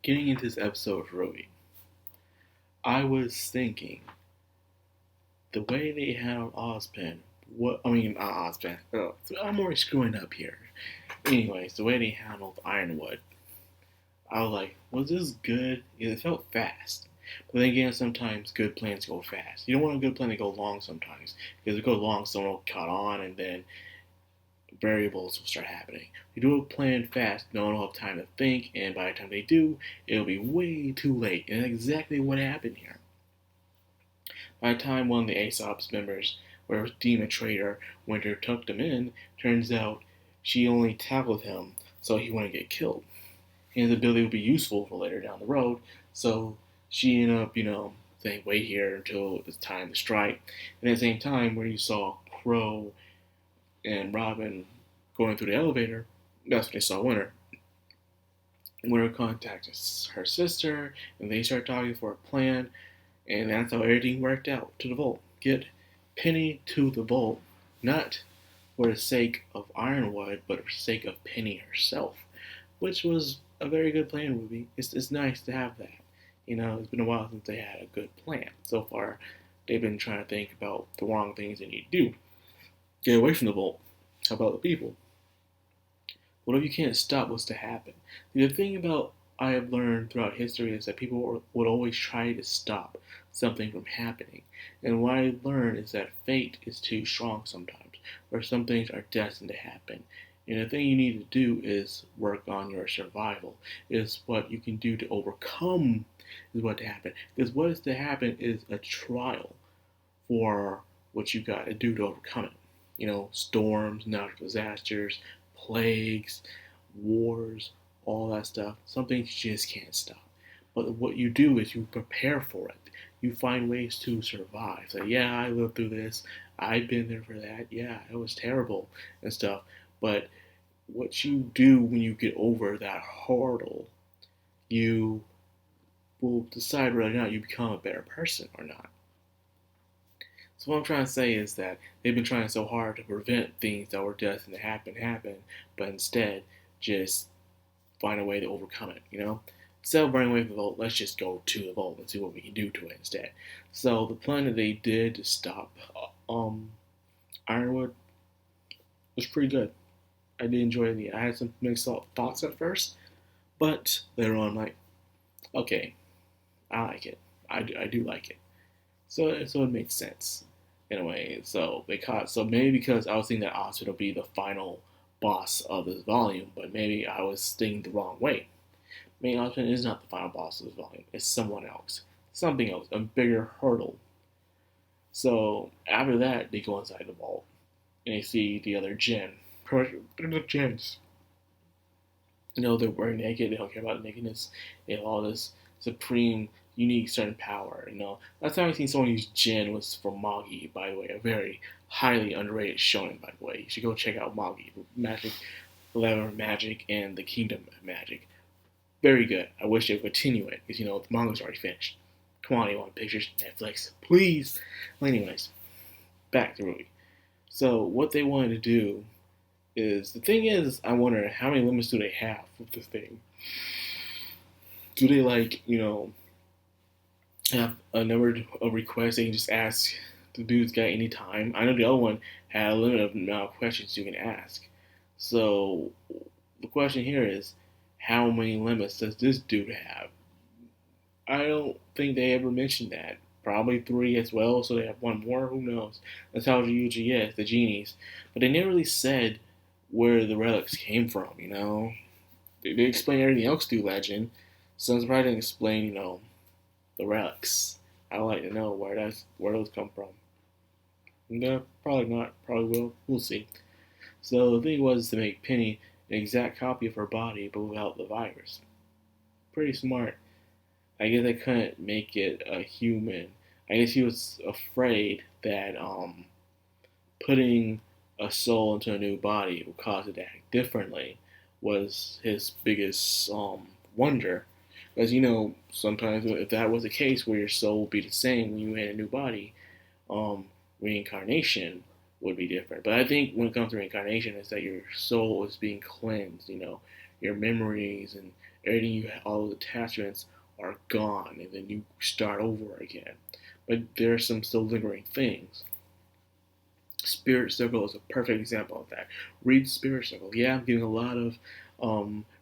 Getting into this episode of RWBY, I was thinking the way they handled Ozpin. Not Ozpin. I'm already screwing up here. Anyways, the way they handled Ironwood, I was like, was this good? It felt fast. But then again, sometimes good plans go fast. You don't want a good plan to go long sometimes. Because if it goes long, someone will caught on and then variables will start happening. You do a plan fast, no one will have time to think, and by the time they do, it'll be way too late. And that's exactly what happened here. By the time one of the Aesop's members, where Demon Trader Winter tucked him in, turns out she only tackled him so he wouldn't get killed. His ability would be useful for later down the road, so she ended up, saying, wait here until it's time to strike. And at the same time, where you saw Crow and Robin going through the elevator, that's when they saw Winter. Winter contacts her sister, and they start talking for a plan, and that's how everything worked out to the vault. Get Penny to the vault, not for the sake of Ironwood, but for the sake of Penny herself, which was a very good plan, RWBY. It's nice to have that. It's been a while since they had a good plan. So far, they've been trying to think about the wrong things they need to do. Get away from the vault. How about the people? What if you can't stop what's to happen? The thing about I have learned throughout history is that people would always try to stop something from happening. And what I learned is that fate is too strong sometimes, or some things are destined to happen. And the thing you need to do is work on your survival, is what you can do to overcome is what to happen. Because what is to happen is a trial for what you got to do to overcome it. Storms, natural disasters, plagues, wars, all that stuff. Some things you just can't stop. But what you do is you prepare for it. You find ways to survive. So yeah, I lived through this. I've been there for that. Yeah, it was terrible and stuff. But what you do when you get over that hurdle, you will decide whether or not you become a better person or not. So what I'm trying to say is that they've been trying so hard to prevent things that were destined to happen, but instead just find a way to overcome it, Instead of running away from the vault, let's just go to the vault and see what we can do to it instead. So the plan that they did to stop Ironwood was pretty good. I did enjoy it. I had some mixed thoughts at first, but later on, I'm like, okay, I like it. I do like it. So it makes sense in a way. So maybe because I was thinking that Ozpin will be the final boss of this volume, but maybe I was thinking the wrong way. Maybe Ozpin is not the final boss of this volume. It's someone else. Something else. A bigger hurdle. So after that, they go inside the vault. And they see the other Jinn. They're not Jinns. They're wearing naked. They don't care about nakedness. They have all this supreme, unique, certain power. Last time I seen someone use Jinn was from Magi, by the way. A very highly underrated shonen, by the way. You should go check out Magi. Magic, Level Magic, and the Kingdom of Magic. Very good. I wish they would continue it, because, the manga's already finished. Come on, you want pictures? Netflix, please. Well, anyways, back to RWBY. So, what they wanted to do is, the thing is, I wonder, how many limits do they have with this thing? Do they, have a number of requests they can just ask the dude's guy anytime? I know the other one had a limited amount of questions you can ask. So, the question here is, how many limits does this dude have? I don't think they ever mentioned that. Probably 3 as well, so they have one more. Who knows? That's how it usually is, the genies. But they never really said where the relics came from, They explain everything else through legend, so I'm surprised they didn't explain, the relics. I'd like to know where those come from. No, probably not. Probably will. We'll see. So the thing was to make Penny an exact copy of her body, but without the virus. Pretty smart. I guess they couldn't make it a human. I guess he was afraid that putting a soul into a new body would cause it to act differently was his biggest wonder. Because, sometimes if that was the case where your soul would be the same when you had a new body, reincarnation would be different. But I think when it comes to reincarnation, is that your soul is being cleansed. Your memories and everything all the attachments are gone, and then you start over again. But there are some still lingering things. Spirit Circle is a perfect example of that. Read Spirit Circle. Yeah, I'm giving a lot of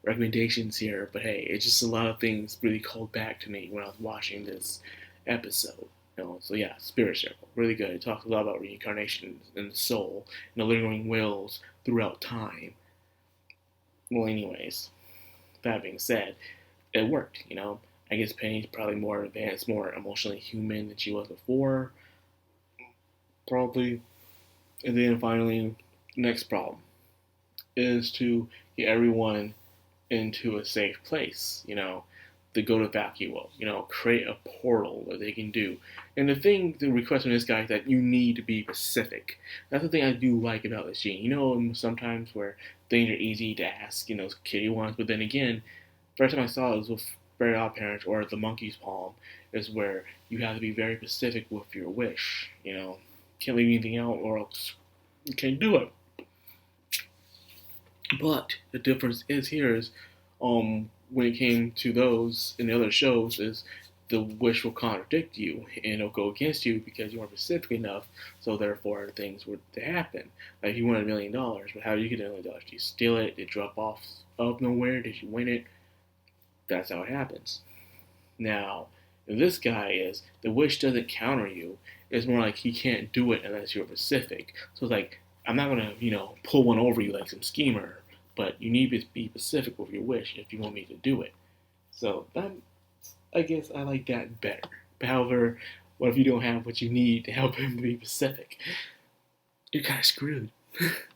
recommendations here, but hey, it's just a lot of things really called back to me when I was watching this episode. So yeah, Spirit Circle, really good. It talks a lot about reincarnation and the soul and the lingering wills throughout time. Well, anyways, that being said, it worked. I guess Penny's probably more advanced, more emotionally human than she was before, probably. And then finally, next problem is to get everyone into a safe place, to go to vacuum, create a portal that they can do. And the request from this guy is that you need to be specific. That's the thing I do like about this gene. Sometimes where things are easy to ask, kitty ones, but then again, first time I saw it was with Very Odd Parents or The Monkey's Palm, is where you have to be very specific with your wish, Can't leave anything out or else you can't do it. But the difference is when it came to those in the other shows is the wish will contradict you and it'll go against you because you weren't specific enough. So therefore things were to happen. Like if you wanted $1 million, but how did you get $1 million? Did you steal it? Did it drop off out of nowhere? Did you win it? That's how it happens. Now, this guy is the wish doesn't counter you. It's more like he can't do it unless you're specific. So it's like I'm not gonna pull one over you like some schemer, but you need to be specific with your wish if you want me to do it. So that I guess I like that better. However, what if you don't have what you need to help him be specific? You're kind of screwed.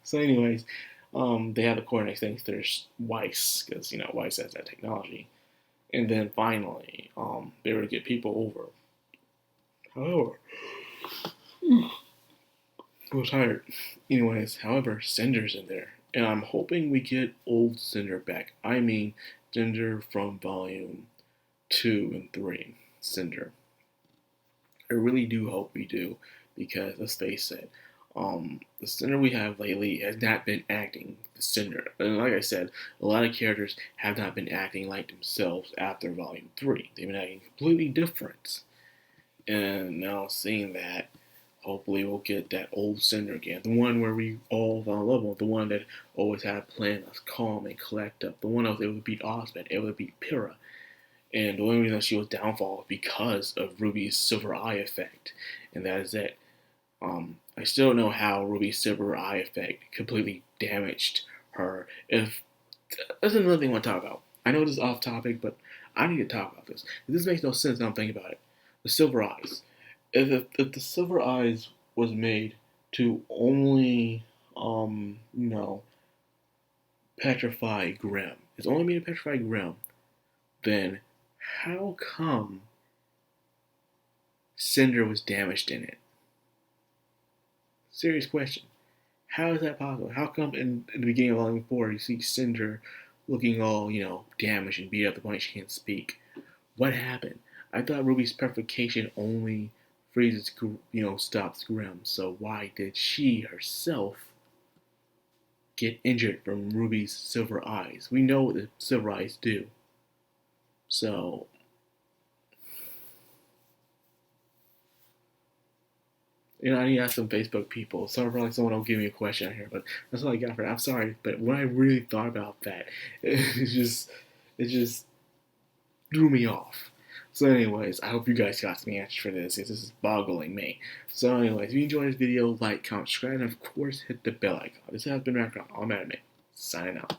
So, anyways, they have the core next thing. There's Weiss because Weiss has that technology. And then finally, they were to get people over. However, I was tired. Anyways, however, Cinder's in there. And I'm hoping we get old Cinder back. I mean, Cinder from volume 2 and 3. Cinder. I really do hope we do. Because, let's face it, the Cinder we have lately has not been acting the Cinder. And like I said, a lot of characters have not been acting like themselves after Volume 3. They've been acting completely different. And now seeing that, hopefully we'll get that old Cinder again. The one where we all fell in love with. The one that always had a plan that's calm and collected. The one that was able to beat Ozma, able to beat Pyrrha. And the only reason she was downfall was because of Ruby's silver eye effect. And that is it. I still don't know how Ruby's silver eye effect completely damaged her. If that's another thing I want to talk about. I know this is off topic, but I need to talk about this. This makes no sense now I'm thinking about it. The silver eyes. If the silver eyes was made to only, petrify Grimm. It's only made to petrify Grimm. Then how come Cinder was damaged in it? Serious question. How is that possible? How come in the beginning of Volume 4 you see Cinder looking all, damaged and beat up to the point she can't speak? What happened? I thought Ruby's purification only freezes, stops Grimm. So why did she herself get injured from Ruby's silver eyes? We know what the silver eyes do. So I need to ask some Facebook people. So probably someone will give me a question out here, but that's all I got for that. I'm sorry, but when I really thought about that, it just threw me off. So anyways, I hope you guys got some answers for this. This is boggling me. So anyways, if you enjoyed this video, like, comment, subscribe, and of course hit the bell icon. This has been Madcrownxox. I'm Madman. Signing out.